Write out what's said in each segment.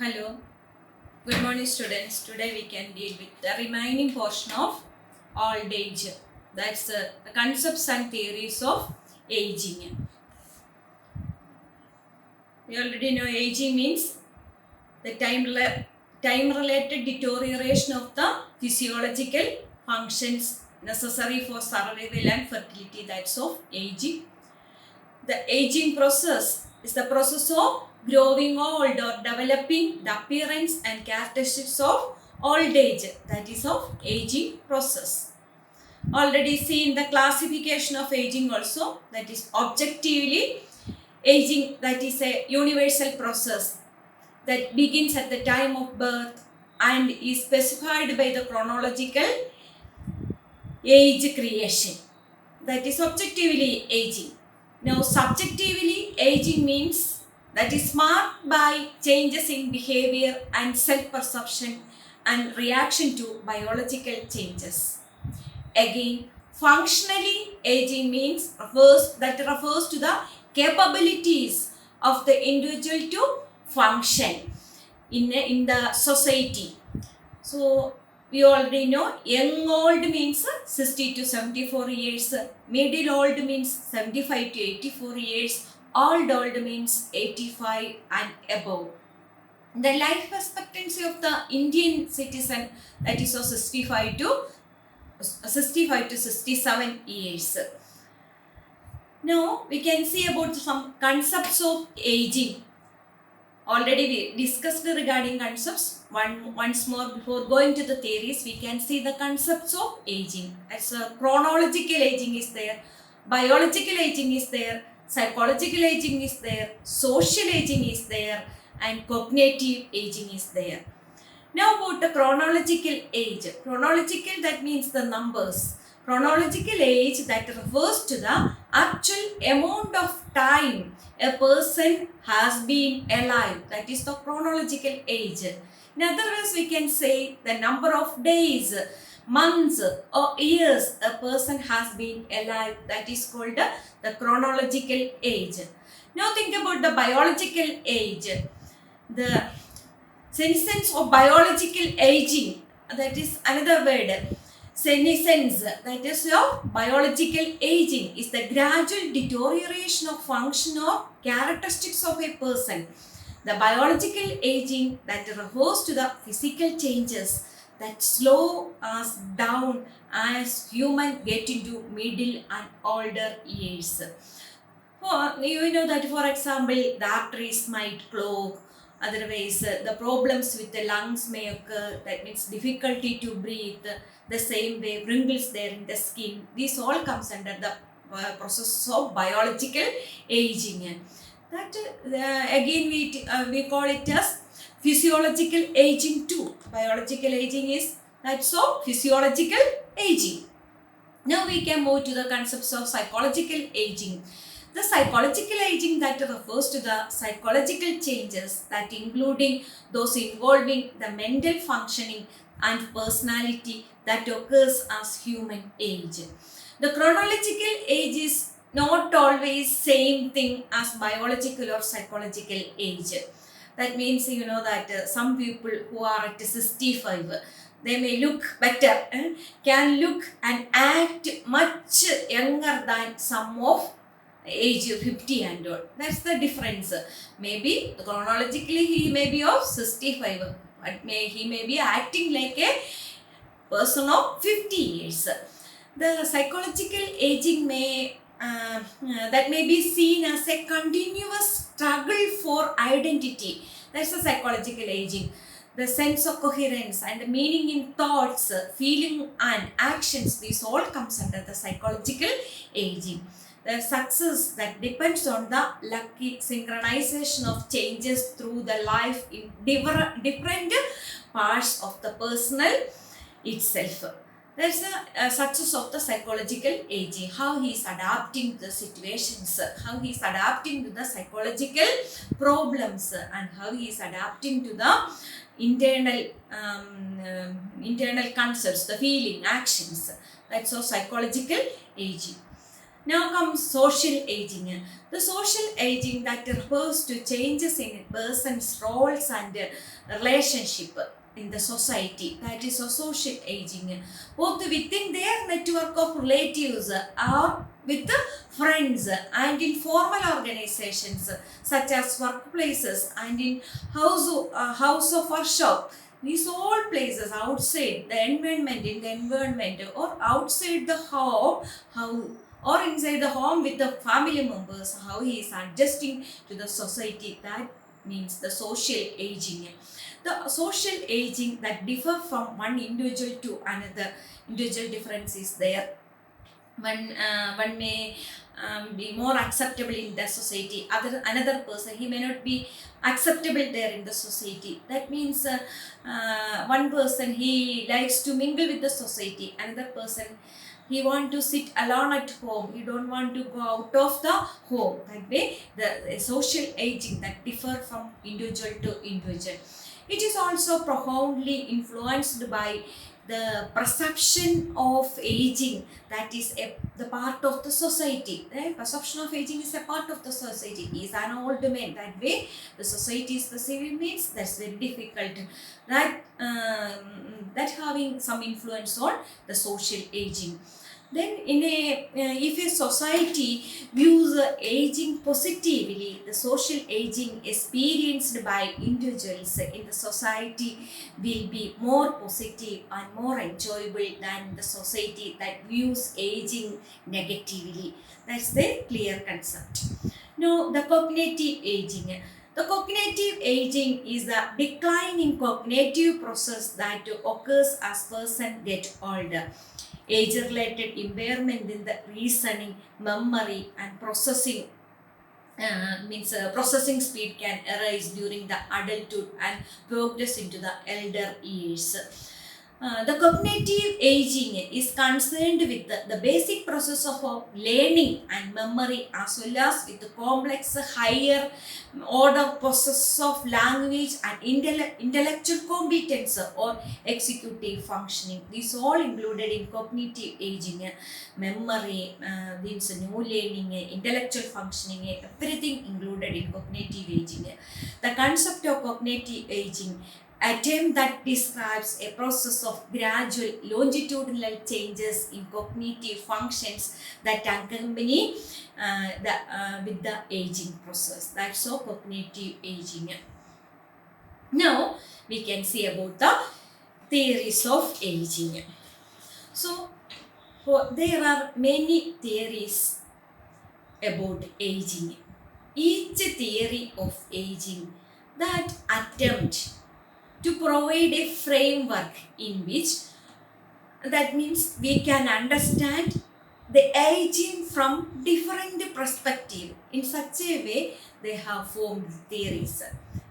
Hello, good morning students. Today we can deal with the remaining portion of old age. That's the concepts and theories of aging. We already know aging means the time related deterioration of the physiological functions necessary for survival and fertility. That's of aging. The aging process is the process of growing old or developing the appearance and characteristics of old age, that is of aging process. Already seen the classification of aging also, that is objectively aging, that is a universal process that begins at the time of birth and is specified by the chronological age creation, that is objectively aging. Now, subjectively aging means that is marked by changes in behavior and self-perception and reaction to biological changes. Again, functionally aging means refers to the capabilities of the individual to function in the society. So we already know young old means 60 to 74 years, middle old means 75 to 84 years, old means 85 and above. The life expectancy of the Indian citizen, that is of 65 to 67 years. Now we can see about some concepts of aging. Already we discussed regarding concepts. Once more, before going to the theories, we can see the concepts of aging. As chronological aging is there, biological aging is there, psychological aging is there, social aging is there, and cognitive aging is there. Now about the chronological age. Chronological, that means the numbers. Chronological age, that refers to the actual amount of time a person has been alive. That is the chronological age. In other words, we can say the number of days, months or years a person has been alive. That is called the chronological age. Now think about the biological age. The senescence of biological aging, that is another word. Senescence, that is your biological aging, is the gradual deterioration of function or characteristics of a person. The biological aging, that refers to the physical changes that slow us down as humans get into middle and older years. You know that, for example, the arteries might clog. Otherwise, the problems with the lungs may occur. That means difficulty to breathe. The same way, wrinkles there in the skin. This all comes under the process of biological aging. That again we call it as physiological aging too. Biological aging is that's so physiological aging. Now we can move to the concepts of psychological aging. The psychological aging, that refers to the psychological changes that including those involving the mental functioning and personality that occurs as human age. The chronological age is not always same thing as biological or psychological age. That means that some people who are at 65, they may look better, can look and act much younger than some of age 50 and all. That's the difference. Maybe chronologically he may be of 65, but he may be acting like a person of 50 years. The psychological aging that may be seen as a continuous struggle for identity. That's the psychological aging. The sense of coherence and the meaning in thoughts, feeling and actions, this all comes under the psychological aging. The success that depends on the lucky synchronization of changes through the life in different parts of the personal itself. There's a success of the psychological aging, how he is adapting to the situations, how he is adapting to the psychological problems, and how he is adapting to the internal concepts, the feeling, actions. That's all psychological aging. Now comes social aging. The social aging that refers to changes in a person's roles and relationship in the society. That is a social aging. Both within their network of relatives or with the friends and in formal organizations such as workplaces and in house of workshop. These all places outside the environment, in the environment or outside the home, how or inside the home with the family members, how he is adjusting to the society. That means the social aging. The social aging that differ from one individual to another. Individual difference is there. One may be more acceptable in the society. Another person, he may not be acceptable there in the society. That means one person, he likes to mingle with the society. Another person, he want to sit alone at home. He don't want to go out of the home. That way, the social aging that differ from individual to individual. It is also profoundly influenced by the perception of aging, that is the part of the society. The perception of aging is a part of the society. He is an old man. That way, the society is perceiving means that's very difficult. That having some influence on the social aging. Then if a society views aging positively, the social aging experienced by individuals in the society will be more positive and more enjoyable than the society that views aging negatively. That's the clear concept. Now, the cognitive aging. The cognitive aging is the decline in cognitive process that occurs as person get older. Age-related impairment in the reasoning, memory, and processing processing speed can arise during the adulthood and progress into the elder years. The cognitive aging is concerned with the basic process of learning and memory, as well as with the complex higher order process of language and intellectual competence or executive functioning. These all included in cognitive aging. Memory, means new learning, intellectual functioning, everything included in cognitive aging. The concept of cognitive aging, a term that describes a process of gradual longitudinal changes in cognitive functions that accompany with the aging process. That's all cognitive aging. Now we can see about the theories of aging. So there are many theories about aging. Each theory of aging that attempt to provide a framework in which, that means we can understand the aging from different perspective. In such a way, they have formed theories.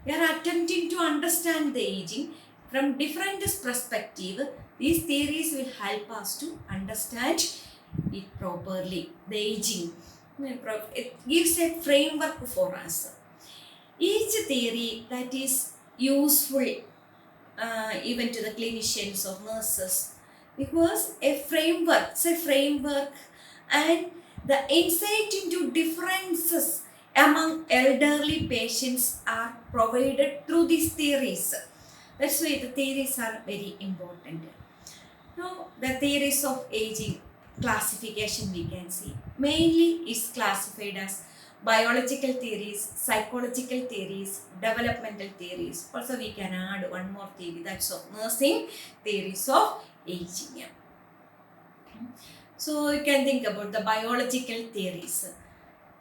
They are attempting to understand the aging from different perspective. These theories will help us to understand it properly. The aging, it gives a framework for us. Each theory that is useful even to the clinicians or nurses, because it's a framework and the insight into differences among elderly patients are provided through these theories. That's why the theories are very important. Now, the theories of aging classification we can see mainly is classified as biological theories, psychological theories, developmental theories. Also, we can add one more theory, that's of nursing theories of aging. So, you can think about the biological theories.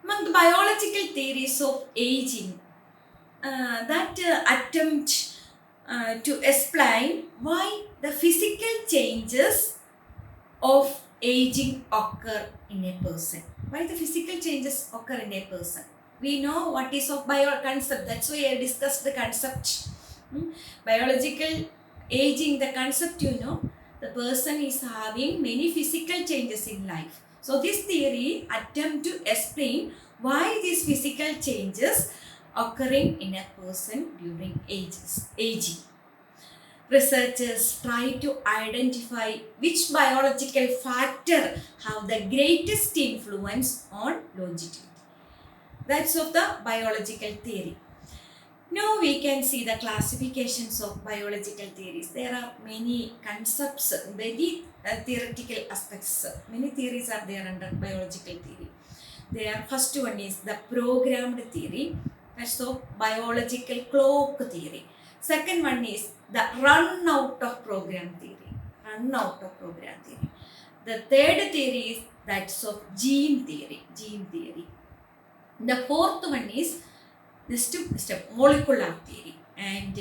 Among the biological theories of aging, that attempt to explain why the physical changes of aging occur in a person. Why the physical changes occur in a person? We know what is of bio concept. That's why I discussed the concept. Biological aging, the concept, the person is having many physical changes in life. So this theory attempt to explain why these physical changes occurring in a person during aging. researchers try to identify which biological factor have the greatest influence on longevity. That's of the biological theory. Now we can see the classifications of biological theories. There are many concepts, many theoretical aspects. Many theories are there under biological theory. There, first one is the programmed theory. That's of biological clock theory. Second one is the run out of program theory. Run out of program theory. The third theory is that's of gene theory. Gene theory. The fourth one is step molecular theory, and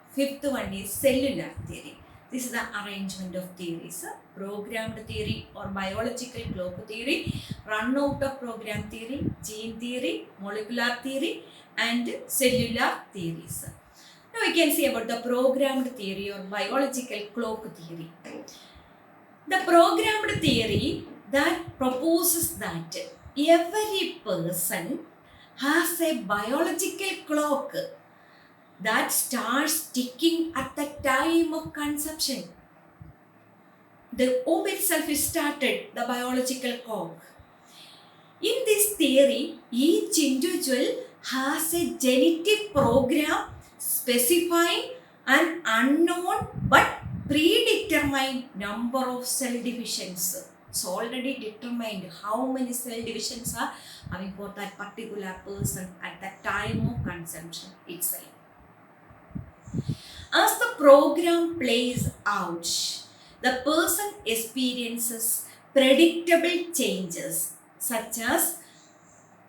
fifth one is cellular theory. This is the arrangement of theories: programmed theory or biological clock theory, run out of program theory, gene theory, molecular theory, and cellular theories. Now we can see about the programmed theory or biological clock theory. The programmed theory that proposes that every person has a biological clock that starts ticking at the time of conception. The womb itself is started, the biological clock. In this theory, each individual has a genetic program specifying an unknown but predetermined number of cell divisions. It's already determined how many cell divisions are having for that particular person at the time of conception itself. As the program plays out, the person experiences predictable changes such as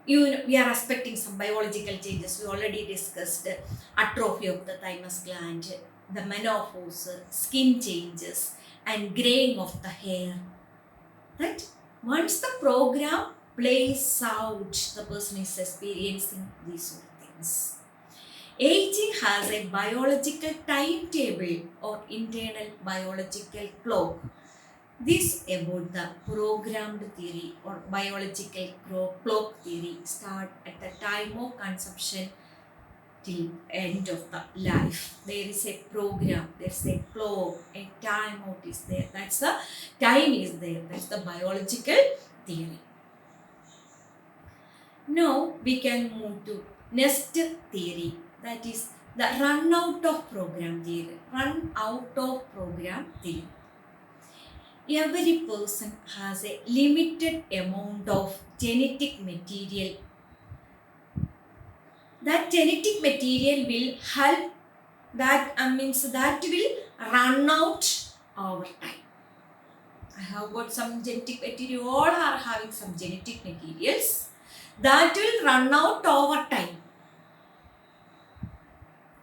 we are expecting some biological changes. We already discussed atrophy of the thymus gland, the menopause, skin changes, and graying of the hair. Right? Once the program plays out, the person is experiencing these sort of things. Aging has a biological timetable or internal biological clock. This about the programmed theory or biological clock theory start at the time of conception till end of the life. There is a program, there's a clock, a time out is there. That's the time is there. That's the biological theory. Now we can move to next theory, that is the run out of program theory. Run out of program theory. Every person has a limited amount of genetic material. That genetic material will help, that will run out over time. I have got some genetic material, all are having some genetic materials that will run out over time.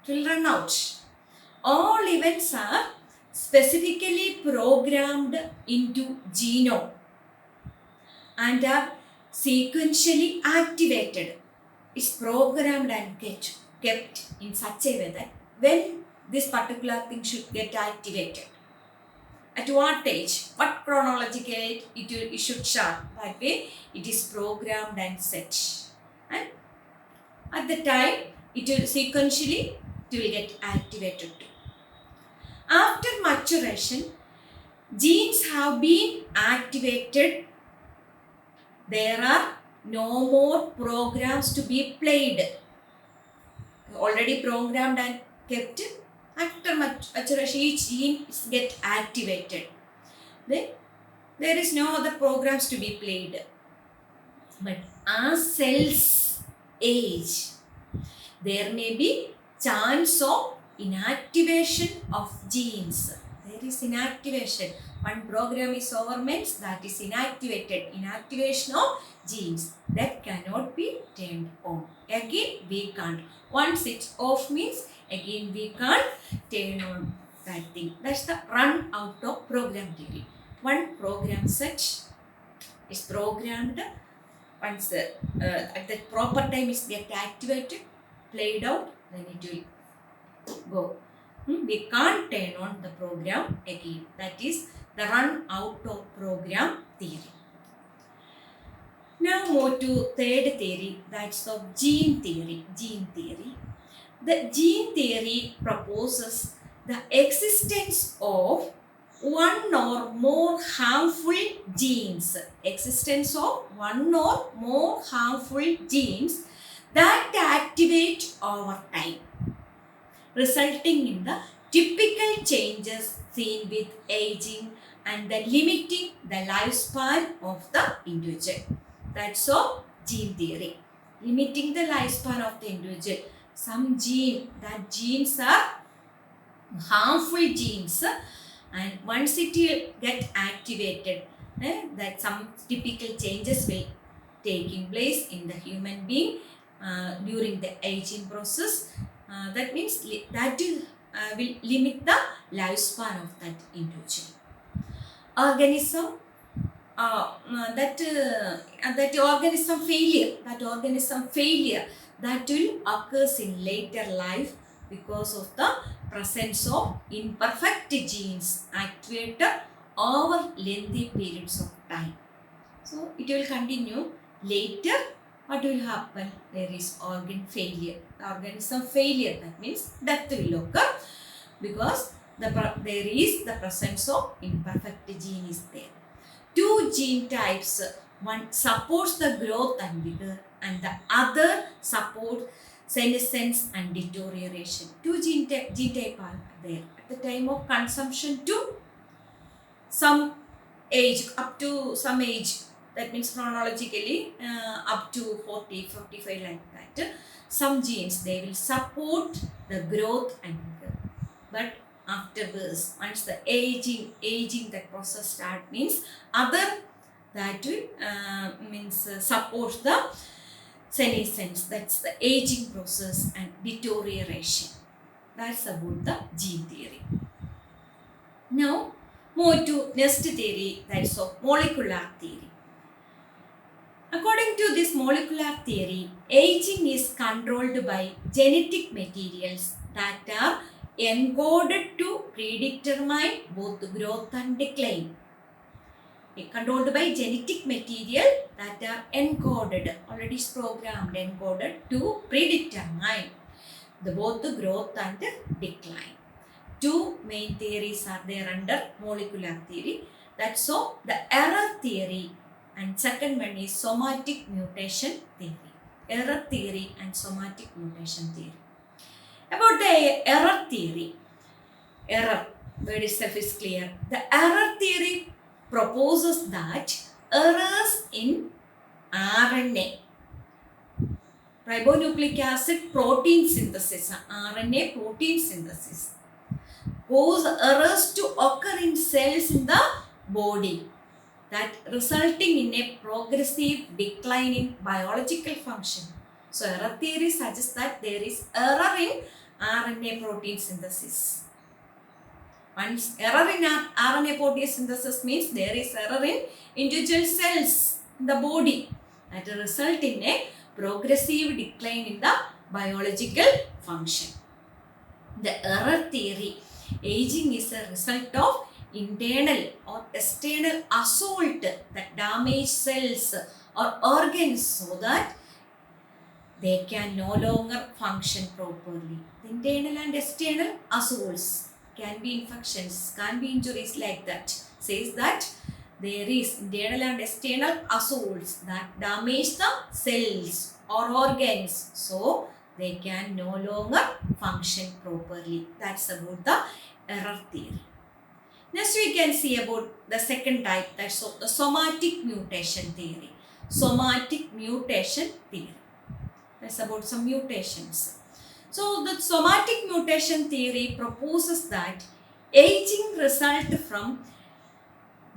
It will run out. All events are specifically programmed into genome and are sequentially activated. It's programmed and kept in such a way that when this particular thing should get activated, at what age, what chronological age it should start. That way it is programmed and set. And at the time it will sequentially get activated too. After maturation, genes have been activated. There are no more programs to be played. Already programmed and kept. After maturation, each gene get activated. Then there is no other programs to be played. But as cells age, there may be chance of inactivation of genes. There is inactivation. One program is over means that is inactivated. Inactivation of genes that cannot be turned on. Again we can't. Once it's off means again we can't turn on that thing. That's the run out of program theory. One program set is programmed. Once at the proper time is get activated, played out, then it will go. We can't turn on the program again. That is the run out of program theory. Now move to third theory, that's of gene theory. Gene theory. The gene theory proposes the existence of one or more harmful genes. Existence of one or more harmful genes that activate over time, resulting in the typical changes seen with aging and the limiting the lifespan of the individual. That's all gene theory. Limiting the lifespan of the individual. Some genes are harmful genes, and once it will get activated, that some typical changes will taking place in the human being during the aging process. That means that will limit the lifespan of that individual. Organism that organism failure that will occurs in later life because of the presence of imperfect genes activated over lengthy periods of time. So it will continue later. What will happen? There is organ failure, organism failure. That means death will occur because there is the presence of imperfect gene is there. Two gene types, one supports the growth and vigor and the other supports senescence and deterioration. Two gene type are there. At the time of consumption to some age, up to some age, that means chronologically up to 40, 45 like that, some genes, they will support the growth and vigor. But afterwards, once the aging that process start, means other that will support the senescence, that's the aging process, and deterioration. That's about the gene theory. Now move to next theory, that's of molecular theory. According to this molecular theory, aging is controlled by genetic materials that are encoded to predetermine both growth and decline. Controlled by genetic material that are encoded, already programmed, encoded to predetermine both the growth and decline. Two main theories are there under molecular theory. That's so the error theory, and second one is somatic mutation theory. Error theory and somatic mutation theory. About the error theory, error word itself is clear. The error theory proposes that errors in RNA, ribonucleic acid protein synthesis, RNA protein synthesis, cause errors to occur in cells in the body, that resulting in a progressive decline in biological function. So error theory suggests that there is error in RNA protein synthesis. Once error in RNA protein synthesis means there is error in individual cells in the body that result in a progressive decline in the biological function. The error theory, aging is a result of internal or external assault that damage cells or organs so that they can no longer function properly. The internal and external assaults can be infections, can be injuries like that. Says that there is internal and external assaults that damage the cells or organs so they can no longer function properly. That's about the error theory. Next we can see about the second type, that's the somatic mutation theory. Somatic mutation theory. That's about some mutations. So the somatic mutation theory proposes that aging results from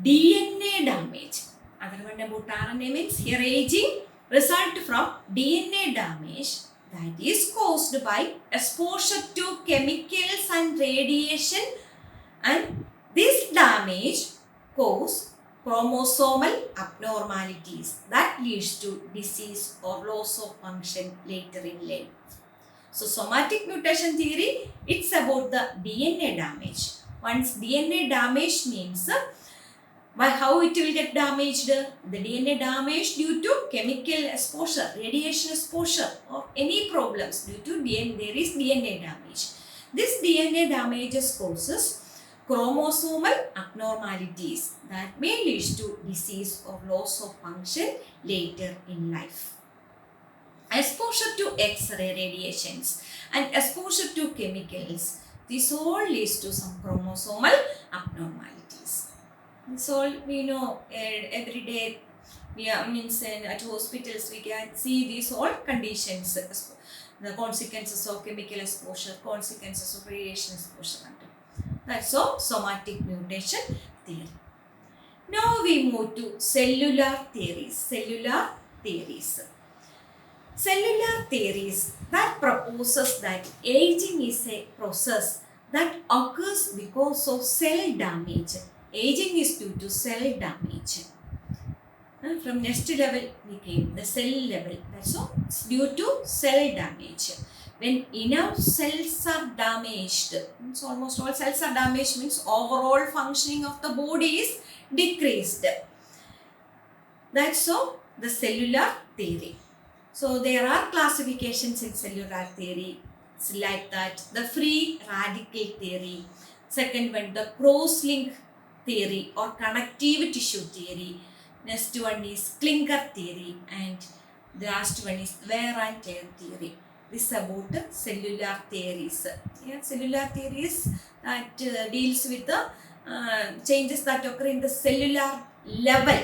DNA damage. Other one about RNA means here aging result from DNA damage that is caused by exposure to chemicals and radiation, and this damage causes chromosomal abnormalities that leads to disease or loss of function later in life. So somatic mutation theory, it's about the DNA damage. Once DNA damage means by how it will get damaged? The DNA damage due to chemical exposure, radiation exposure, or any problems due to DNA, there is DNA damage. This DNA damages causes chromosomal abnormalities that may lead to disease or loss of function later in life. Exposure to X-ray radiations and exposure to chemicals, this all leads to some chromosomal abnormalities. This all we know every day. At hospitals we can see these all conditions, the consequences of chemical exposure, consequences of radiation exposure. That's all somatic mutation theory. Now we move to cellular theories. Cellular theories that proposes that aging is a process that occurs because of cell damage. Aging is due to cell damage. From next level we came, the cell level. That's all. It's due to cell damage. When enough cells are damaged, means almost all cells are damaged, means overall functioning of the body is decreased. That's all the cellular theory. So there are classifications in cellular theory. It's like that. The free radical theory. Second one, the cross-link theory or connective tissue theory. Next one is Klinger theory, and the last one is wear and tear theory. This is about the cellular theories. Cellular theories that deals with the changes that occur in the cellular level.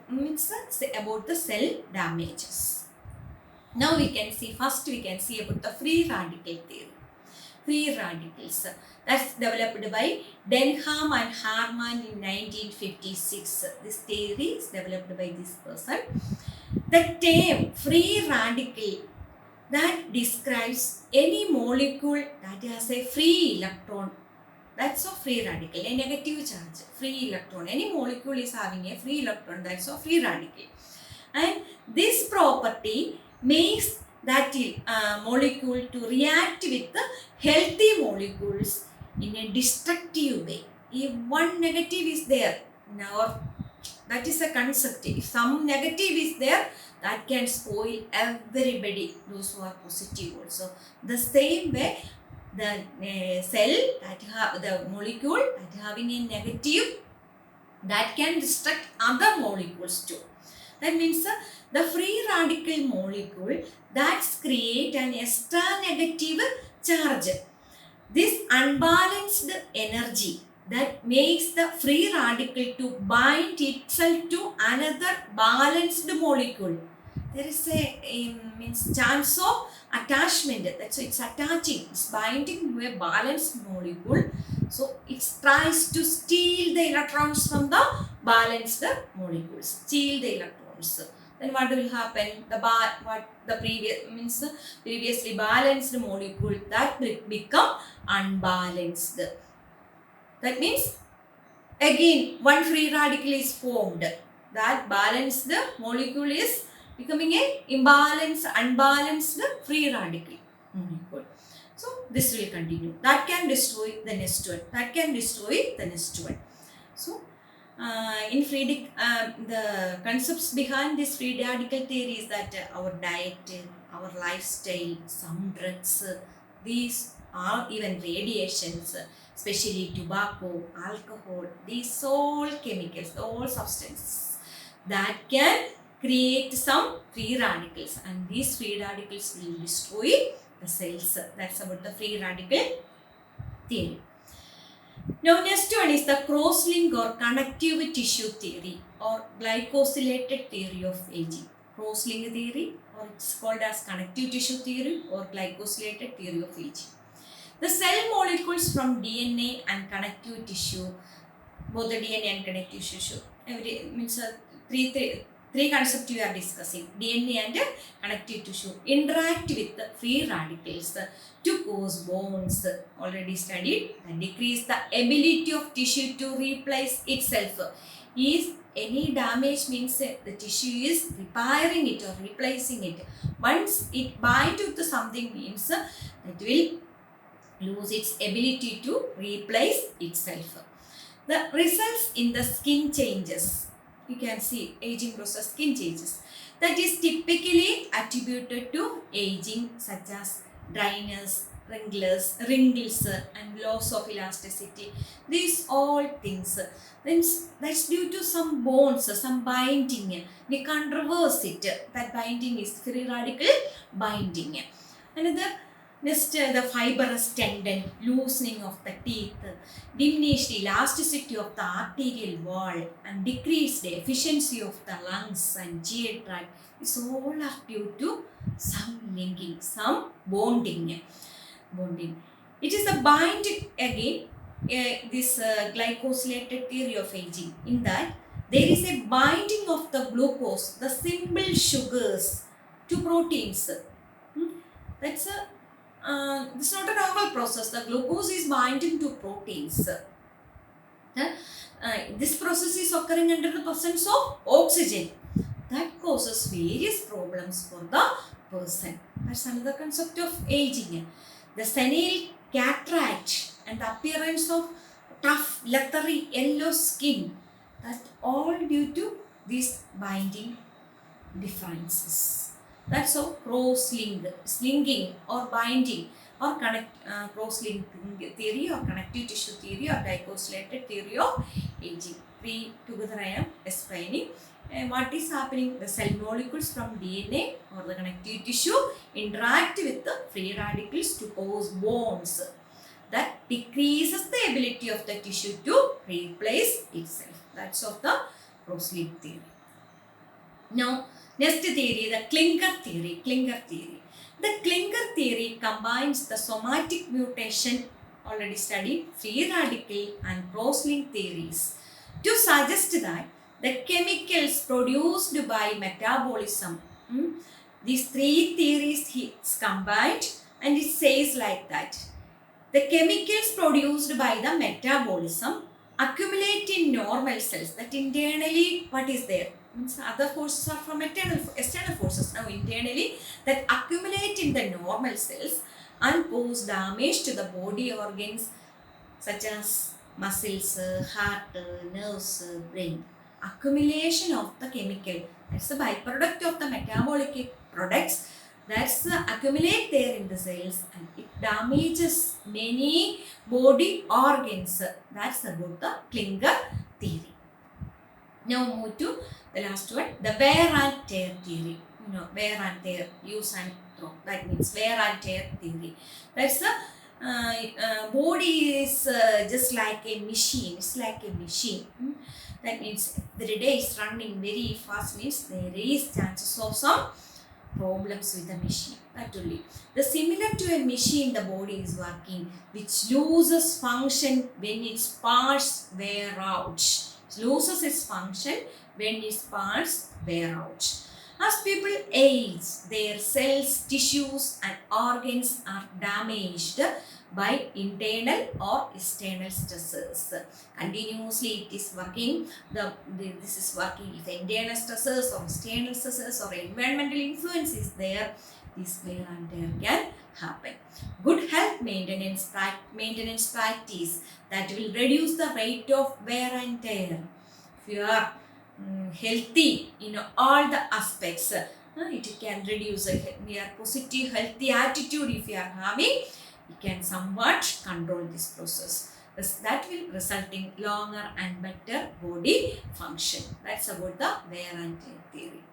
Means about the cell damages. Now we can see about the free radical theory. Free radicals. That's developed by Denham and Harman in 1956. This theory is developed by this person. The term free radical that describes any molecule that has a free electron. That's a free radical, a negative charge, free electron. Any molecule is having a free electron, that's a free radical. And this property makes that molecule to react with the healthy molecules in a destructive way. If one negative is there, now that is a concept. If some negative is there, that can spoil everybody, those who are positive also. The same way, the cell that have the molecule that having a negative, that can destruct other molecules too. That means the free radical molecule that create an extra negative charge. This unbalanced energy that makes the free radical to bind itself to another balanced molecule. There is a chance of attachment. That's why it's attaching, it's binding to a balanced molecule. So it tries to steal the electrons from the balanced molecules. Steal the electrons. Then what will happen? Previously balanced molecule that will become unbalanced. That means again one free radical is formed. That balanced molecule is becoming a unbalanced free radical molecule. So this will continue. That can destroy the next one. That can destroy the next one. So in the concepts behind this free radical theory is that our diet, our lifestyle, some drugs, these are even radiations, especially tobacco, alcohol, these all chemicals, all substances that can create some free radicals, and these free radicals will destroy the cells. That's about the free radical theory. Now next one is the cross-link or connective tissue theory or glycosylated theory of aging. Cross-link theory, or it's called as connective tissue theory or glycosylated theory of aging. The cell molecules from DNA and connective tissue, both the DNA and connective tissue, three concepts we are discussing, DNA and connective tissue, interact with the free radicals to cause bonds, already studied, and decrease the ability of tissue to replace itself. If any damage means the tissue is repairing it or replacing it. Once it binds to something means it will lose its ability to replace itself. The results in the skin changes. You can see aging process, skin changes. That is typically attributed to aging such as dryness, wrinkles, and loss of elasticity. These all things. Then that's due to some bonds, some binding. We can't reverse it. That binding is free radical binding. Another, next, the fibrous tendon, loosening of the teeth, diminished elasticity of the arterial wall, and decreased efficiency of the lungs and GI tract. This all are due to some linking, some bonding. It is the binding again, this glycosylated theory of aging. In that, there is a binding of the glucose, the simple sugars, to proteins. That's it's not a normal process. The glucose is binding to proteins. This process is occurring under the presence of oxygen. That causes various problems for the person. That's another concept of aging. The senile cataract and the appearance of tough, leathery, yellow skin. That all due to these binding differences. That's how slinging or binding or cross-linking theory or connective tissue theory or glycosylated theory of aging. Together I am explaining what is happening. The cell molecules from DNA or the connective tissue interact with the free radicals to cause bonds that decreases the ability of the tissue to replace itself. That's of the cross-link theory. Now, next theory, the Klinger theory. The Klinger theory combines the somatic mutation, already studied, free radical and cross-link theories to suggest that the chemicals produced by metabolism, these three theories is combined, and it says like that. The chemicals produced by the metabolism accumulate in normal cells. That internally, what is there? Other forces are from external forces. Now internally, that accumulate in the normal cells and cause damage to the body organs such as muscles, heart, nerves, brain. Accumulation of the chemical, that's the byproduct of the metabolic products, that's accumulate there in the cells and it damages many body organs. That's about the Klinger theory. Now move to the last one, the wear and tear theory. Wear and tear, use and throw. That means wear and tear theory. That's the body is just like a machine. It's like a machine. That means every day is running very fast, means there is chances of some problems with the machine. That only. The similar to a machine, the body is working, which loses function when its parts wear out. It loses its function when its parts wear out. As people age, their cells, tissues and organs are damaged by internal or external stressors. Continuously it is working. This is working. If internal stressors or external stressors or environmental influence is there, this wear and tear can happen. Good health maintenance practice that will reduce the rate of wear and tear. If you are healthy in all the aspects, it can reduce a positive healthy attitude. If you are having, you can somewhat control this process. That will result in longer and better body function. That's about the wear and tear theory.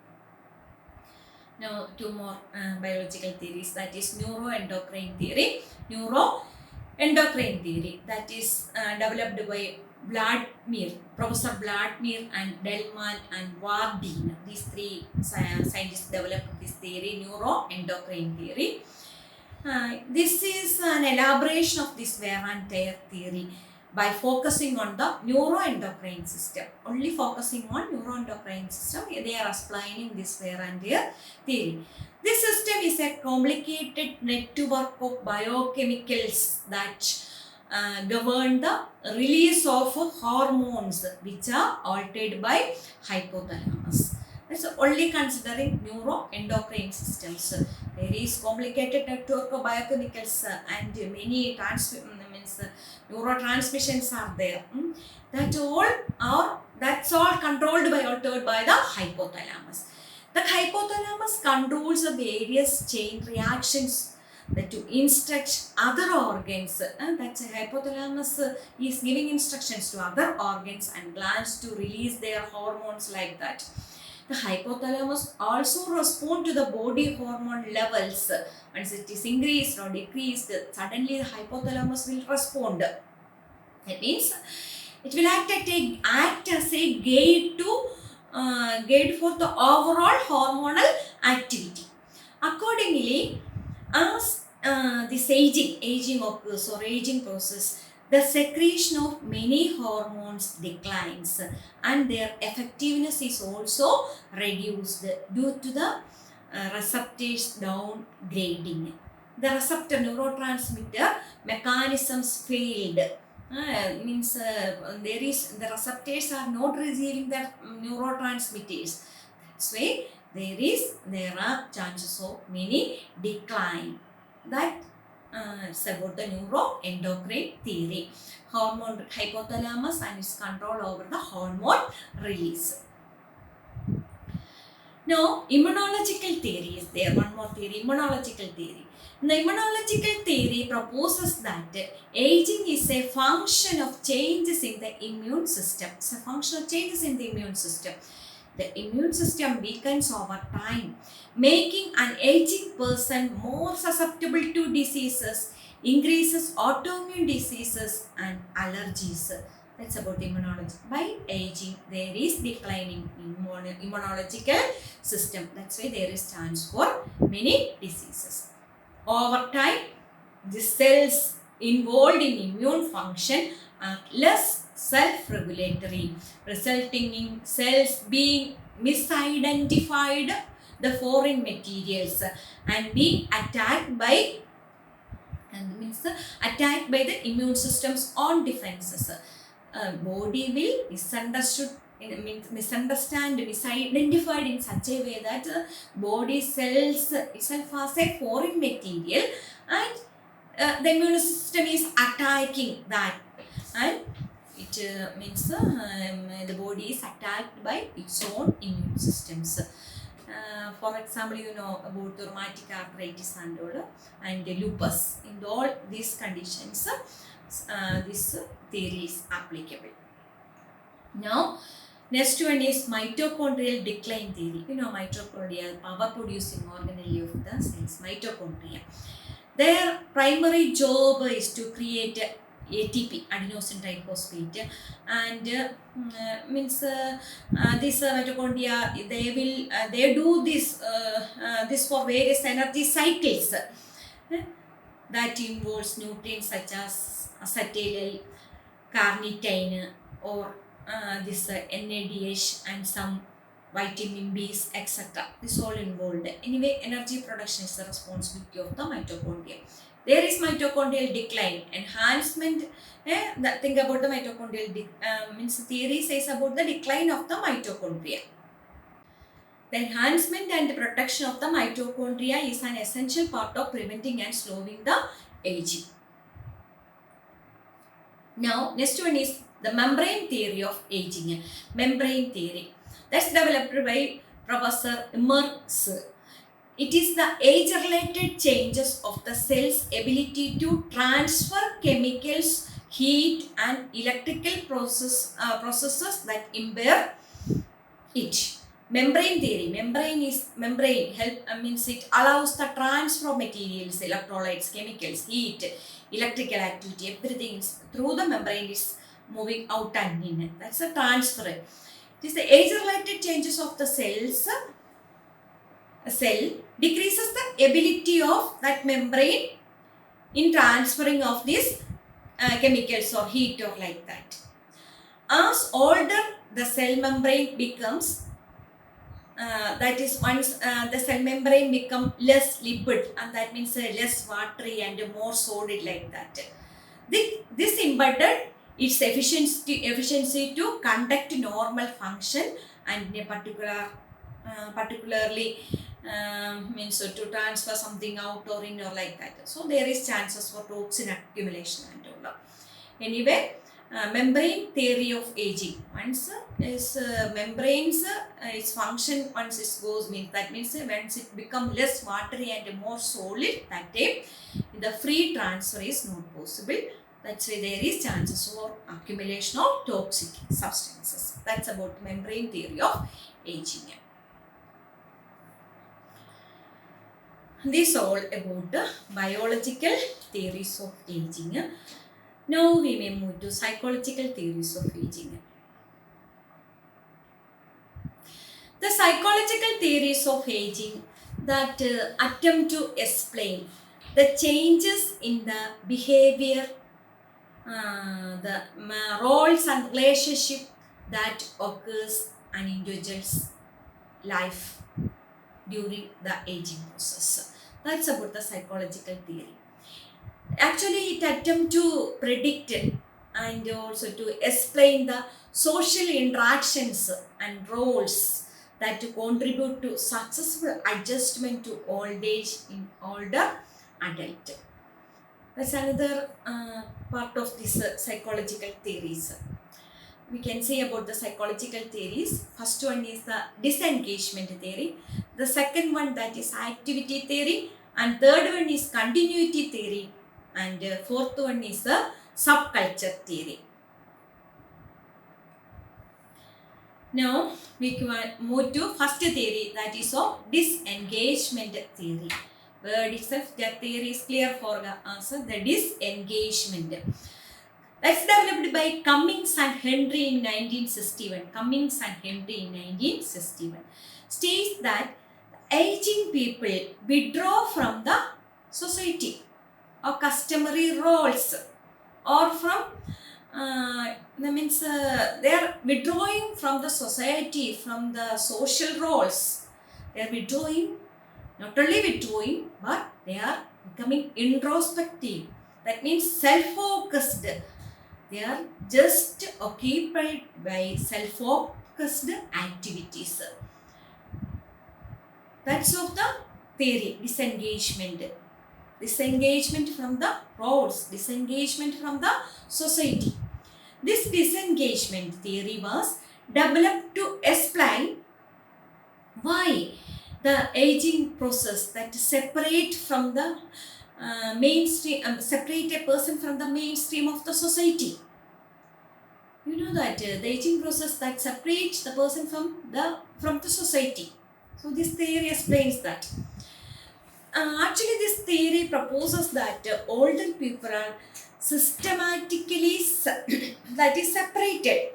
Now two more biological theories, that is neuroendocrine theory. Neuroendocrine theory, that is developed by Professor Vladimir and Delman and Wardeen. These three scientists developed this theory, neuroendocrine theory. This is an elaboration of this wear and tear theory by focusing on the neuroendocrine system. Only focusing on neuroendocrine system, they are explaining this wear and tear theory. This system is a complicated network of biochemicals that govern the release of hormones which are altered by hypothalamus. That's only considering neuroendocrine systems. There is complicated network of biochemicals and many neurotransmissions are there. That's all controlled by, altered by the hypothalamus. The hypothalamus controls the various chain reactions to instruct other organs. That's a hypothalamus is giving instructions to other organs and glands to release their hormones like that. The hypothalamus also respond to the body hormone levels. Once it is increased or decreased, suddenly the hypothalamus will respond. That means it will act as a guide for the overall hormonal activity. Accordingly, as this aging occurs or aging process, the secretion of many hormones declines and their effectiveness is also reduced due to the receptors downgrading. The receptor neurotransmitter mechanisms failed. Means the receptors are not receiving the neurotransmitters. That's why there are chances of many decline. That is about the neuroendocrine theory. Hormone hypothalamus and its control over the hormone release. Now, immunological theory is there. One more theory, immunological theory. The immunological theory proposes that aging is a function of changes in the immune system. It's a function of changes in the immune system. The immune system weakens over time, making an aging person more susceptible to diseases, increases autoimmune diseases and allergies. That's about immunology. By aging, there is declining immunological system. That's why there is chance for many diseases. Over time, the cells involved in immune function are less self-regulatory, resulting in cells being misidentified the foreign materials and being attacked by the immune system's own defenses. Body will misidentified in such a way that body cells itself has a foreign material and the immune system is attacking that, and it means the body is attacked by its own immune systems. For example, you know about rheumatic arthritis and lupus. In all these conditions, this theory is applicable. Now, next one is mitochondrial decline theory. You know mitochondria, power producing organelle of the cells, mitochondria. Their primary job is to create ATP, adenosine triphosphate, and this mitochondria they do this for various energy cycles that involves nutrients such as acetyl carnitine or this NADH and some vitamin B's, etc. This all involved. Anyway, energy production is the responsibility of the mitochondria. There is mitochondrial decline, enhancement. Think about the mitochondrial theory says about the decline of the mitochondria. The enhancement and the protection of the mitochondria is an essential part of preventing and slowing the aging. Now, next one is the membrane theory of aging. Membrane theory. That's developed by Professor Merz. It is the age-related changes of the cell's ability to transfer chemicals, heat, and electrical processes that impair it. Membrane theory. Membrane means it allows the transfer of materials, electrolytes, chemicals, heat, electrical activity, everything is through the membrane is moving out and in. That's a transfer. It is the age-related changes of the cells. A cell decreases the ability of that membrane in transferring of these chemicals or heat or like that. As older the cell membrane becomes, that is once the cell membrane become less lipid, and that means less watery and more solid like that. This impeded its efficiency to conduct normal function and in a particularly means to transfer something out or in or like that. So there is chances for toxin accumulation and all. Anyway, membrane theory of aging. Once is membranes, its function once it goes means that means once it become less watery and more solid, that time the free transfer is not possible. That's why there is chances for accumulation of toxic substances. That's about membrane theory of aging. This all about the biological theories of aging. Now we may move to psychological theories of aging. The psychological theories of aging that attempt to explain the changes in the behavior, the roles and relationship that occurs in an individual's life during the aging process. That's about the psychological theory. Actually, it attempts to predict and also to explain the social interactions and roles that contribute to successful adjustment to old age in older adult. That's another part of this psychological theories. We can say about the psychological theories. First one is the disengagement theory. The second one, that is activity theory, and third one is continuity theory, and fourth one is the subculture theory. Now we can move to first theory, that is of disengagement theory. Word itself, the theory is clear for the answer, the disengagement. That's developed by Cummings and Henry in 1961. Cummings and Henry in 1961 states that aging people withdraw from the society or customary roles, or from they are withdrawing from the society, from the social roles. They are withdrawing, not only withdrawing, but they are becoming introspective. That means self-focused. They are just occupied by self-focused activities. That's of the theory, disengagement. Disengagement from the roles, disengagement from the society. This disengagement theory was developed to explain why the aging process that separate from the mainstream, separate a person from the mainstream of the society. You know that the aging process that separates the person from the society. So this theory explains that. Actually, this theory proposes that older people are systematically that is separated,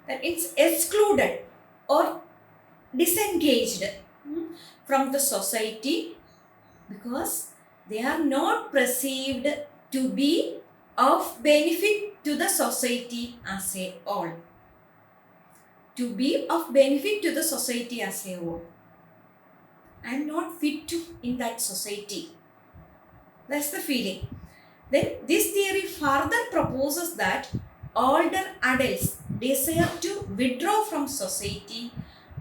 that it's excluded or disengaged from the society because they are not perceived to be of benefit to the society as a whole. To be of benefit to the society as a whole. I am not fit to in that society. That's the feeling. Then this theory further proposes that older adults desire to withdraw from society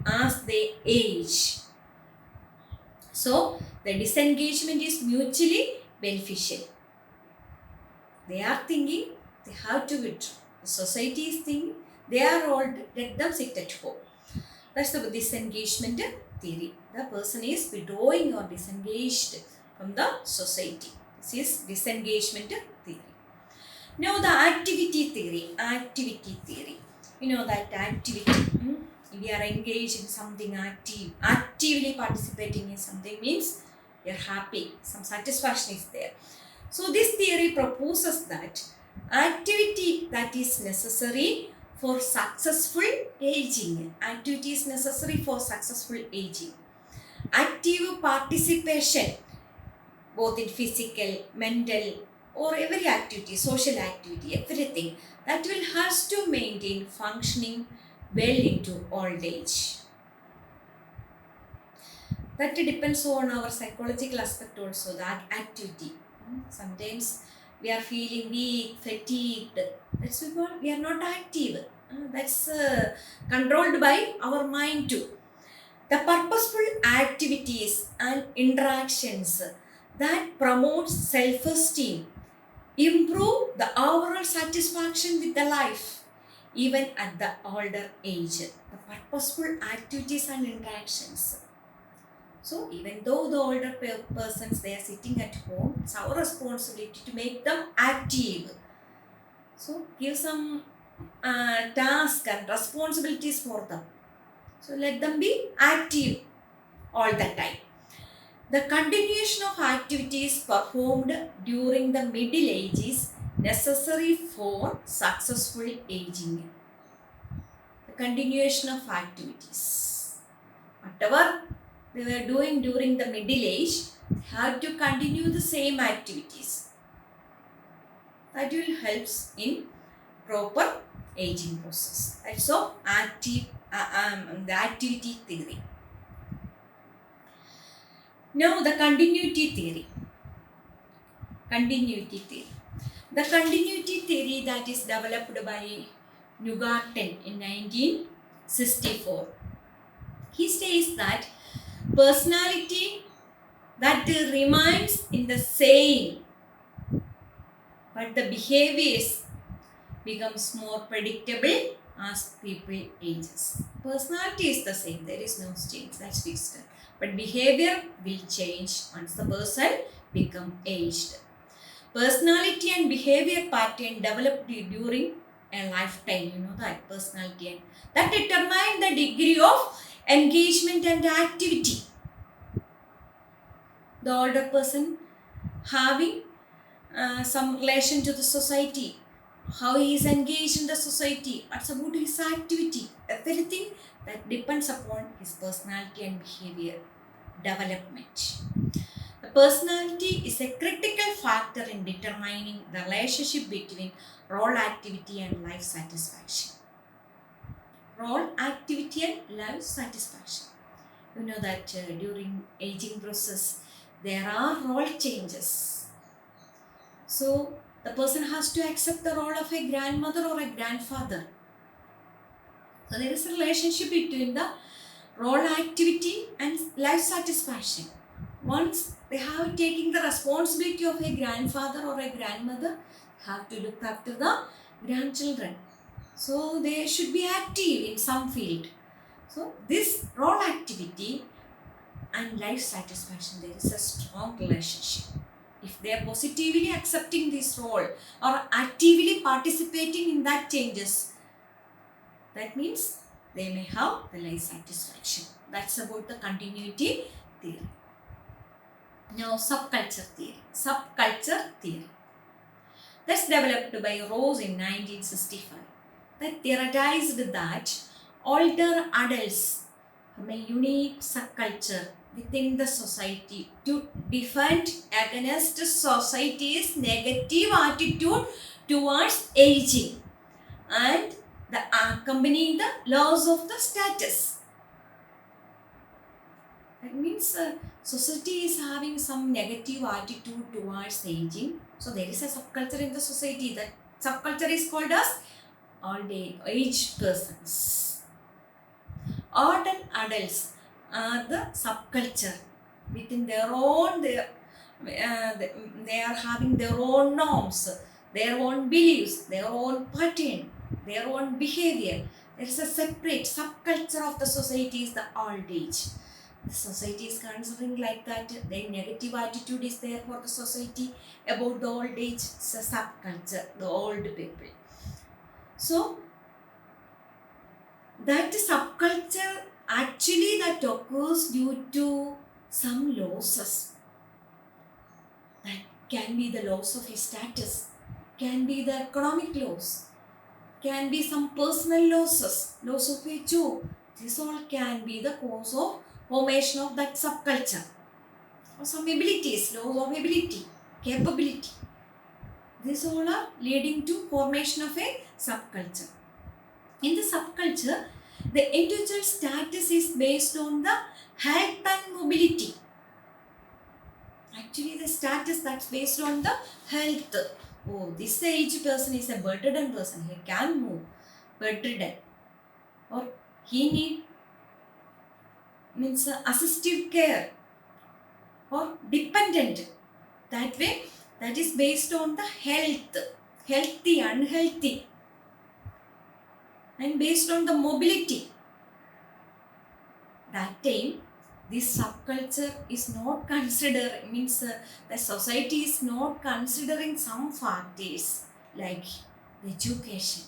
as they age. So the disengagement is mutually beneficial. They are thinking they have to withdraw. The society is thinking they are old, let them sit at home. That's the disengagement theory. The person is withdrawing or disengaged from the society. This is disengagement theory. Now the activity theory. Activity theory. You know that activity. We are engaged in something active. Actively participating in something means we are happy. Some satisfaction is there. So this theory proposes that activity that is necessary for successful aging. Activity is necessary for successful aging. Active participation, both in physical, mental, or every activity, social activity, everything, that will has to maintain functioning well into old age. That depends on our psychological aspect also, that activity. Sometimes we are feeling weak, fatigued. That's because we are not active. That's controlled by our mind too. The purposeful activities and interactions that promote self-esteem improve the overall satisfaction with the life, even at the older age. The purposeful activities and interactions. So even though the older persons, they are sitting at home, it's our responsibility to make them active. So give some tasks and responsibilities for them. So let them be active all the time. The continuation of activities performed during the middle age is necessary for successful aging. The continuation of activities. Whatever they were doing during the middle age, they have to continue the same activities. That will help in proper aging process. That's so active the activity theory. Now the continuity theory. Continuity theory. The continuity theory that is developed by Newgarden in 1964. He says that personality that remains in the same, but the behaviors becomes more predictable as people ages. Personality is the same, there is no change, that's fixed. But behavior will change once the person become aged. Personality and behavior pattern developed during a lifetime, you know that personality, and that determine the degree of engagement and activity. The older person having some relation to the society, how he is engaged in the society, what's about his activity, everything that depends upon his personality and behavior development. The personality is a critical factor in determining the relationship between role activity and life satisfaction. Role activity and life satisfaction. You know that during aging process, there are role changes. So the person has to accept the role of a grandmother or a grandfather. So there is a relationship between the role activity and life satisfaction. Once they have taken the responsibility of a grandfather or a grandmother, have to look after the grandchildren. So they should be active in some field. So this role activity and life satisfaction, there is a strong relationship. If they are positively accepting this role or actively participating in that changes, that means they may have the life satisfaction. That's about the continuity theory. Now subculture theory. Subculture theory. That's developed by Rose in 1965. That theorized that older adults have a unique subculture within the society to defend against society's negative attitude towards aging and the accompanying the laws of the status. That means society is having some negative attitude towards aging. So there is a subculture in the society. That subculture is called as old age persons. Older adults are the subculture within their own. They are having their own norms, their own beliefs, their own pattern, their own behavior. There is a separate subculture of the society is the old age. The society is considering like that. Their negative attitude is there for the society about the old age. It's a subculture, the old people. So that subculture actually that occurs due to some losses. That can be the loss of a status, can be the economic loss, can be some personal losses, loss of a job. This all can be the cause of formation of that subculture. Or some abilities, loss of ability, capability. These all are leading to formation of a subculture. In the subculture, the individual status is based on the health and mobility. Actually, the status that's based on the health. Oh, this age person is a bedridden person. He can move, bedridden. Or he needs assistive care or dependent. That way, that is based on the health, healthy, unhealthy, and based on the mobility. That time, this subculture is not considered, means the society is not considering some factors like the education,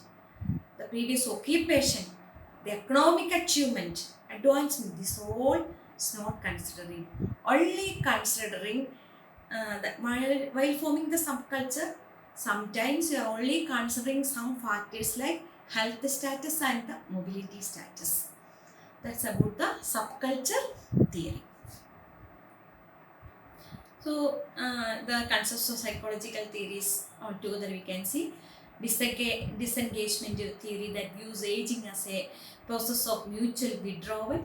the previous occupation, the economic achievement, advancement. This all is not considering. Only considering that while forming the subculture, sometimes you are only considering some factors like health status and the mobility status. That's about the subculture theory. So, the concepts of psychological theories altogether we can see. Disengagement theory that views aging as a process of mutual withdrawal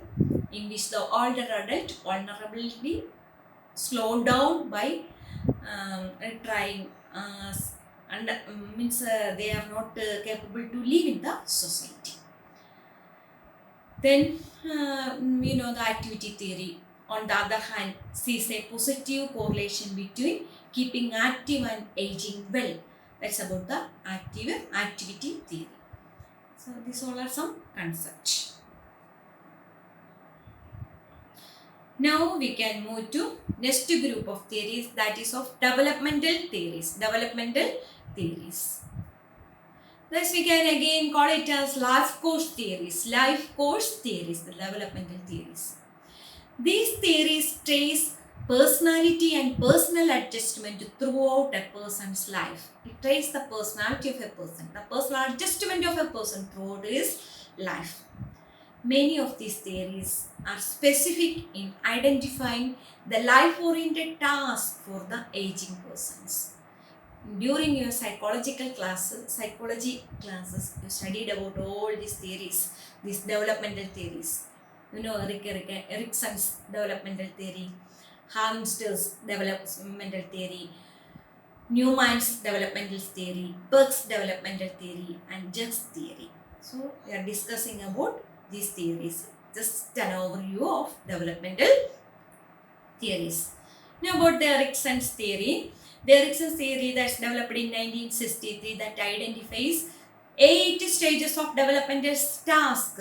in which the older adult vulnerability slowed down by trying and means they are not capable to live in the society. Then the activity theory on the other hand sees a positive correlation between keeping active and aging well. That's about the activity theory. So these all are some concepts. Now we can move to next group of theories, that is of developmental theories. Thus we can again call it as life course theories, the developmental theories. These theories trace personality and personal adjustment throughout a person's life. It traces the personality of a person, the personal adjustment of a person throughout his life. Many of these theories are specific in identifying the life-oriented task for the aging persons. During your psychology classes, you studied about all these theories, these developmental theories. Erickson's developmental theory, Harmster's developmental theory, Newman's developmental theory, Burke's developmental theory, and Jeff's theory. So we are discussing about these theories. Just an overview of developmental theories. Now about the Erickson's theory. The Erickson's theory that's developed in 1963 that identifies 8 stages of developmental task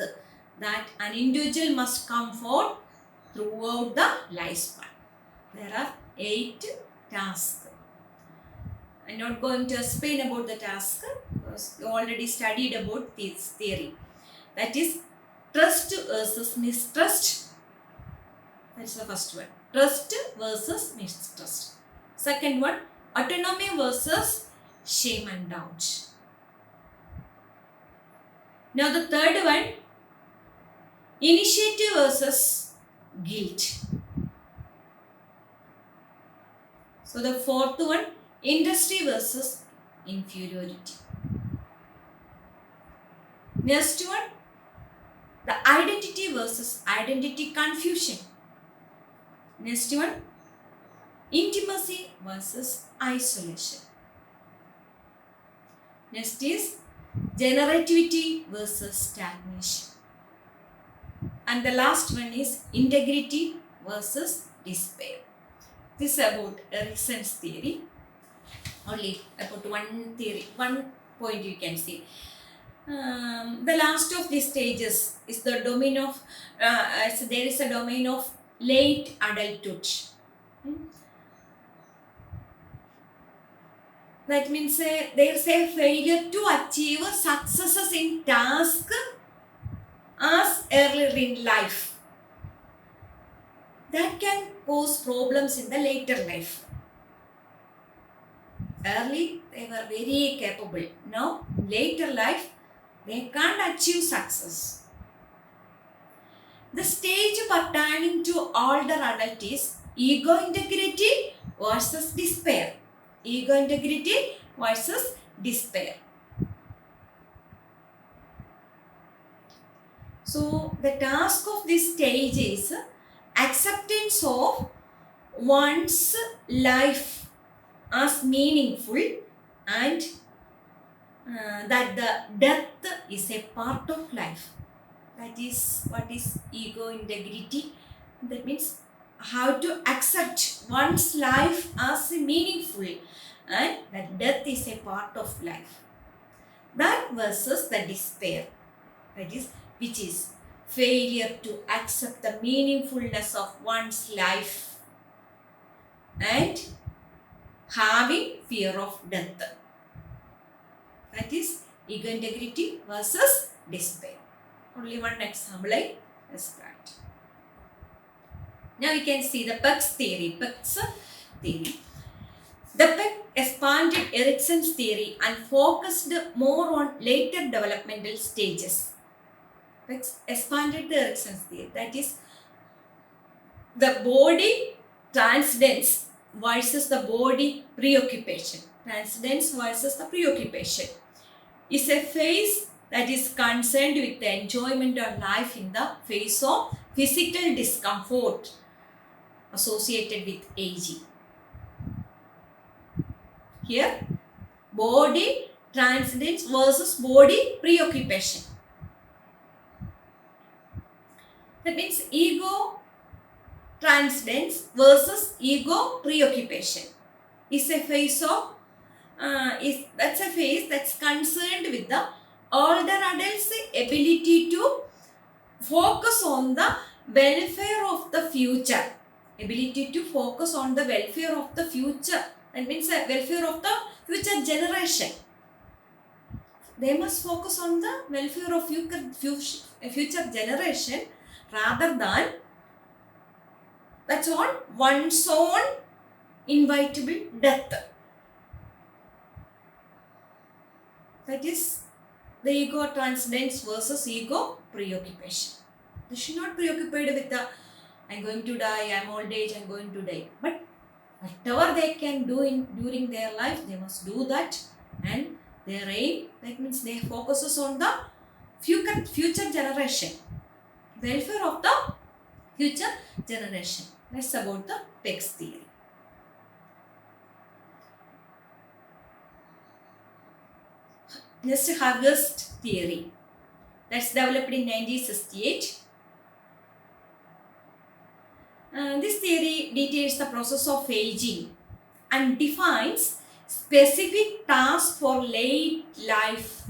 that an individual must come for throughout the lifespan. There are 8 tasks. I'm not going to explain about the task because you already studied about this theory. That is trust versus mistrust. That's the first one. Trust versus mistrust. Second one, autonomy versus shame and doubt. Now the third one, initiative versus guilt. So the fourth one, industry versus inferiority. Next one, the identity versus identity confusion. Next one, intimacy versus isolation. Next is generativity versus stagnation. And the last one is integrity versus despair. This is about Erickson's theory. Only about one theory, one point you can see. The last of these stages is the domain of, there is a domain of late adulthood. That means there is a failure to achieve successes in task as earlier in life. That can cause problems in the later life. Early, they were very capable. Now, later life, they can't achieve success. The stage pertaining to older adult is ego integrity versus despair. Ego integrity versus despair. So, the task of this stage is acceptance of one's life as meaningful and that the death is a part of life. That is what is ego integrity. That means how to accept one's life as meaningful and that death is a part of life. That versus the despair, that is, which is failure to accept the meaningfulness of one's life and having fear of death. That is ego integrity versus despair. Only one example I described. Now we can see the Peck's theory. Peck's theory. The Peck expanded Erikson's theory and focused more on later developmental stages. Peck expanded the Erikson's theory. That is, the body transcendence versus the body preoccupation. Transcendence versus the preoccupation is a phase that is concerned with the enjoyment of life in the face of physical discomfort associated with aging. Here, body transcendence versus body preoccupation. That means ego transcendence versus ego preoccupation is a phase of that's a phase that's concerned with the older adults' ability to focus on the welfare of the future. Ability to focus on the welfare of the future. That means the welfare of the future generation. They must focus on the welfare of future generation rather than that's on one's own inevitable death. That is the ego transcendence versus ego preoccupation. They should not be preoccupied with the I'm going to die, I'm old age, I'm going to die. But whatever they can do during their life, they must do that. And their aim, that means they focuses on the future generation. Welfare of the future generation. That's about the Peck's theory. Next, Hargest theory. That's developed in 1968. This theory details the process of aging and defines specific tasks for late life.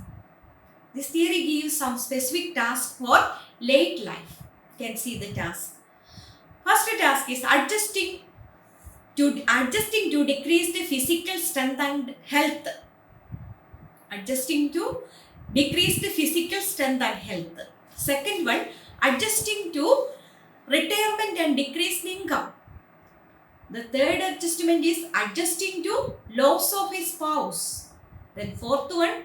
This theory gives some specific tasks for late life. You can see the task. First task is adjusting to decrease the physical strength and health. Adjusting to decrease the physical strength and health. Second one, adjusting to retirement and decreased income. The third adjustment is adjusting to loss of his spouse. Then fourth one,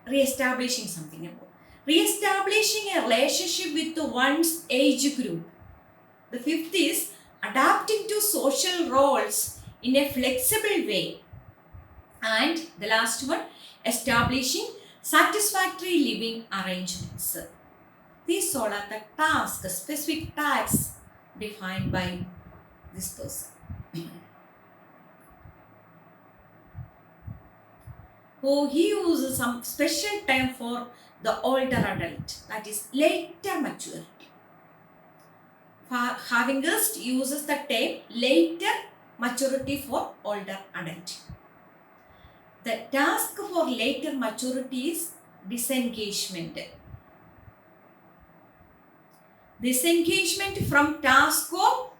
re-establishing something about. Re-establishing a relationship with one's age group. The fifth is adapting to social roles in a flexible way. And the last one, establishing satisfactory living arrangements. These all are the tasks, specific tasks defined by this person. So he uses some special term for the older adult, that is later maturity. Hargest uses the term later maturity for older adult. The task for later maturity is disengagement. Disengagement from task of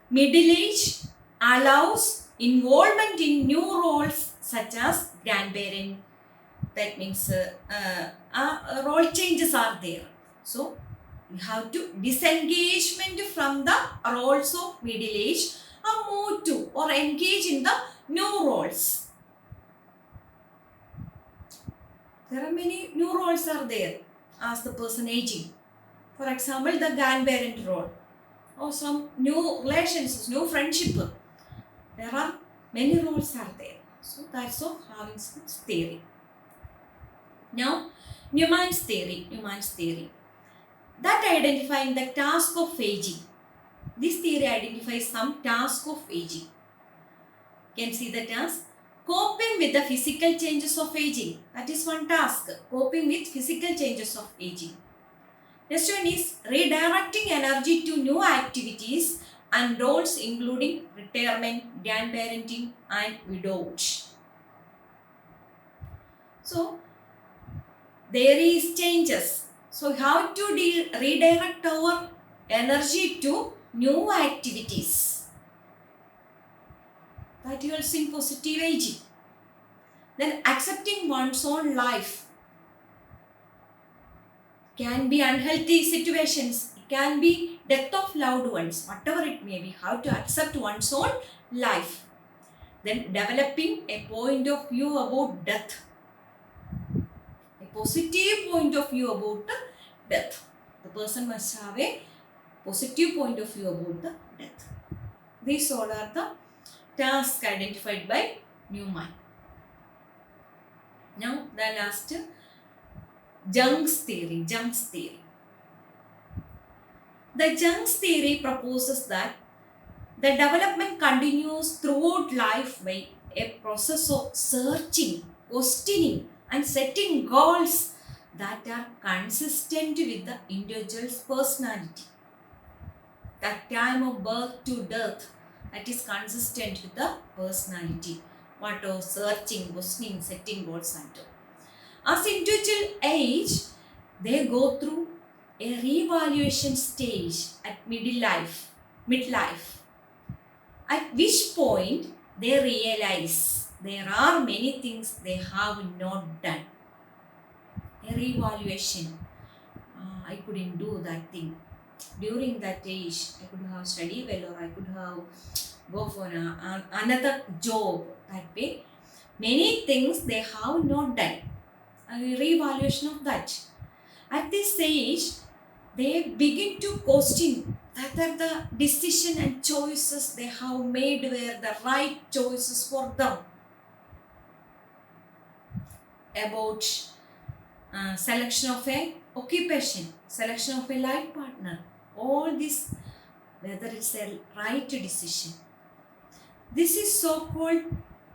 middle age allows involvement in new roles such as grandparent. That means role changes are there. So you have to disengagement from the roles of middle age or move to or engage in the new roles. There are many new roles are there as the person aging. For example, the grandparent role or some new relations, new friendship. There are many roles are there. So that's of Hargest's theory. Now, Neumann's theory. That identifying the task of aging. This theory identifies some task of aging. You can see the task. Coping with the physical changes of aging. That is one task. Coping with physical changes of aging. Next one is redirecting energy to new activities and roles including retirement, grandparenting and widowhood. So there is changes. So how to redirect our energy to new activities. That helps in positive aging. Then accepting one's own life can be unhealthy situations. It can be death of loved ones, whatever it may be. How to accept one's own life. Then developing a point of view about death. A positive point of view about the death. The person must have a positive point of view about the death. These all are the tasks identified by Newman. Now the last, Jung's theory. The Jung's theory proposes that the development continues throughout life by a process of searching, questioning, and setting goals that are consistent with the individual's personality. The time of birth to death, that is consistent with the personality. What of searching, questioning, setting goals and all. As individual age, they go through a reevaluation stage at midlife, at which point they realize there are many things they have not done. A reevaluation. I couldn't do that thing. During that age, I could have studied well, or I could have go for another job. That way, many things they have not done. A reevaluation of that. At this age, they begin to question whether the decision and choices they have made were the right choices for them. About selection of a occupation, selection of a life partner, all this, whether it's a right decision. This is so-called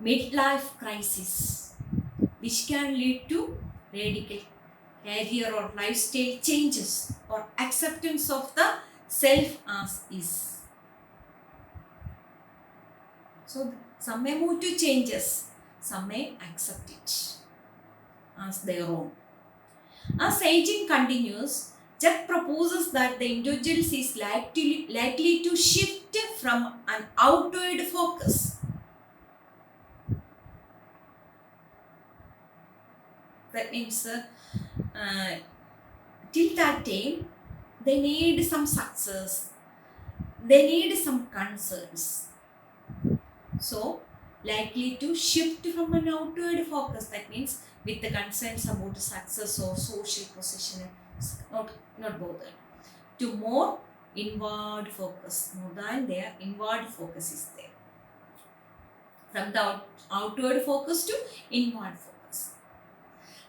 midlife crisis, which can lead to radical career or lifestyle changes or acceptance of the self as is. So some may move to changes, some may accept it as their own. As aging continues, Jack proposes that the individual is likely to shift from an outward focus. That means till that time, they need some success, they need some concerns. So, likely to shift from an outward focus, that means with the concerns about success or social position, not bothered, to more inward focus, more than their inward focus is there. From the outward focus to inward focus.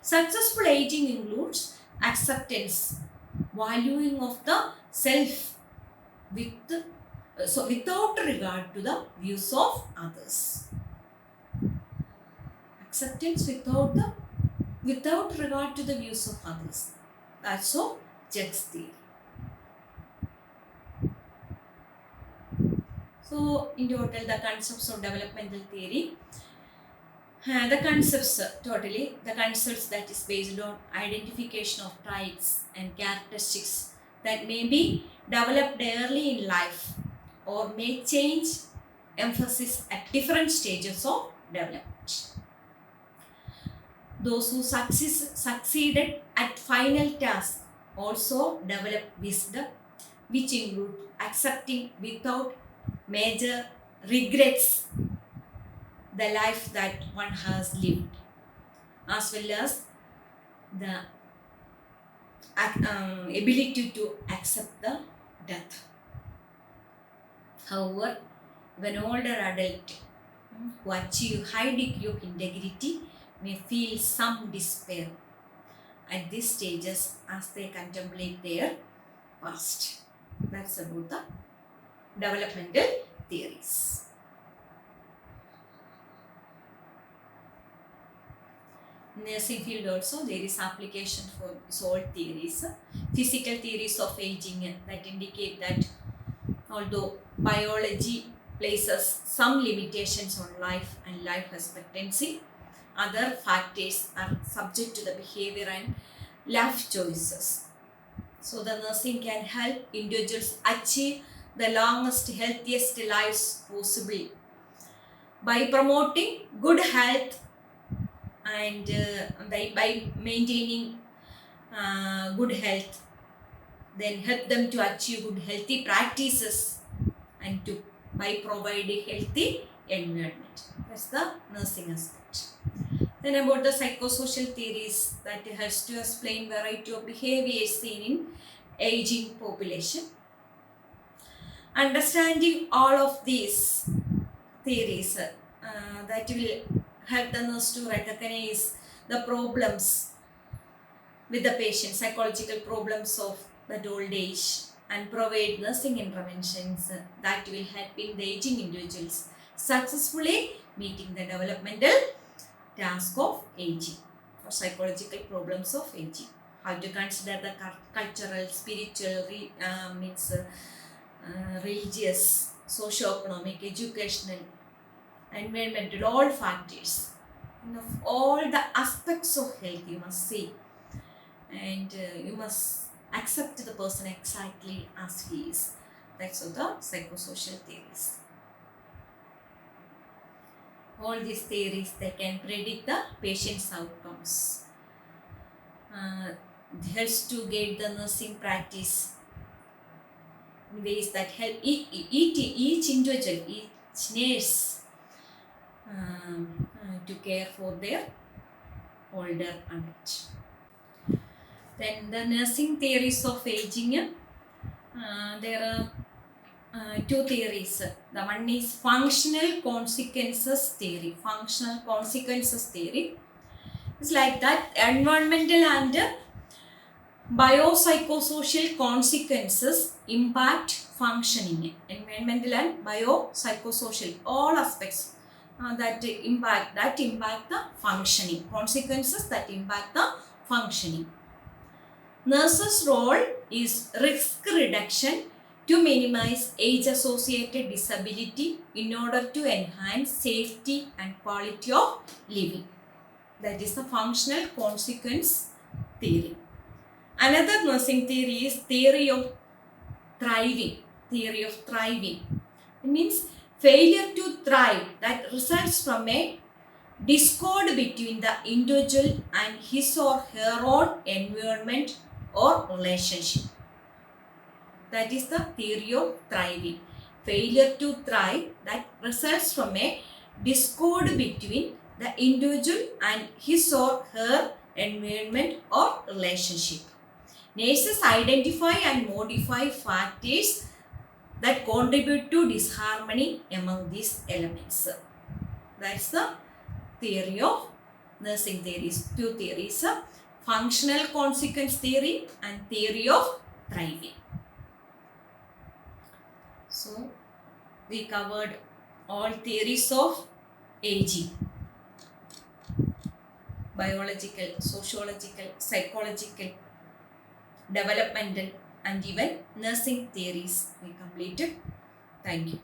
Successful aging includes acceptance, valuing of the self without regard to the views of others. Acceptance without regard to the views of others. That's so Jack's theory. So in total, the concepts of developmental theory, the concepts that is based on identification of traits and characteristics that may be developed early in life or may change emphasis at different stages of development. Those who succeeded at final task also develop wisdom, which include accepting without major regrets the life that one has lived, as well as the ability to accept the death. However, when older adult who achieve high degree of integrity may feel some despair at these stages as they contemplate their past. That's about the developmental theories. Nursing field also there is application for these all theories. Physical theories of aging that indicate that although biology places some limitations on life and life expectancy, other factors are subject to the behavior and life choices. So the nursing can help individuals achieve the longest, healthiest lives possible by promoting good health and by maintaining good health, then help them to achieve good healthy practices and to by providing healthy environment. That's the nursing aspect. Then about the psychosocial theories, that helps to explain variety of behaviors seen in aging population. Understanding all of these theories that will help the nurse to recognize the problems with the patient, psychological problems of that old age, and provide nursing interventions that will help in the aging individuals successfully meeting the developmental task of aging or psychological problems of aging. How to consider the cultural, spiritual, religious, socio-economic, educational, environmental, all factors. And of all the aspects of health you must see, and you must accept the person exactly as he is. That's all the psychosocial theories. All these theories, they can predict the patient's outcomes. It helps to guide the nursing practice in ways that help each individual, each nurse to care for their older adult. Then the nursing theories of aging, there are two theories. The one is functional consequences theory. Functional consequences theory is like that environmental and biopsychosocial consequences impact functioning. Environmental and biopsychosocial, all aspects that impact the functioning. Consequences that impact the functioning. Nurses' role is risk reduction to minimize age-associated disability in order to enhance safety and quality of living. That is the functional consequence theory. Another nursing theory is theory of thriving. Theory of thriving. It means failure to thrive that results from a discord between the individual and his or her own environment or relationship. That is the theory of thriving. Failure to thrive that results from a discord between the individual and his or her environment or relationship. Nurses identify and modify factors that contribute to disharmony among these elements. That's the theory of nursing theories. Two theories, functional consequence theory and theory of thriving. So, we covered all theories of aging: biological, sociological, psychological, developmental, and even nursing theories we completed. Thank you.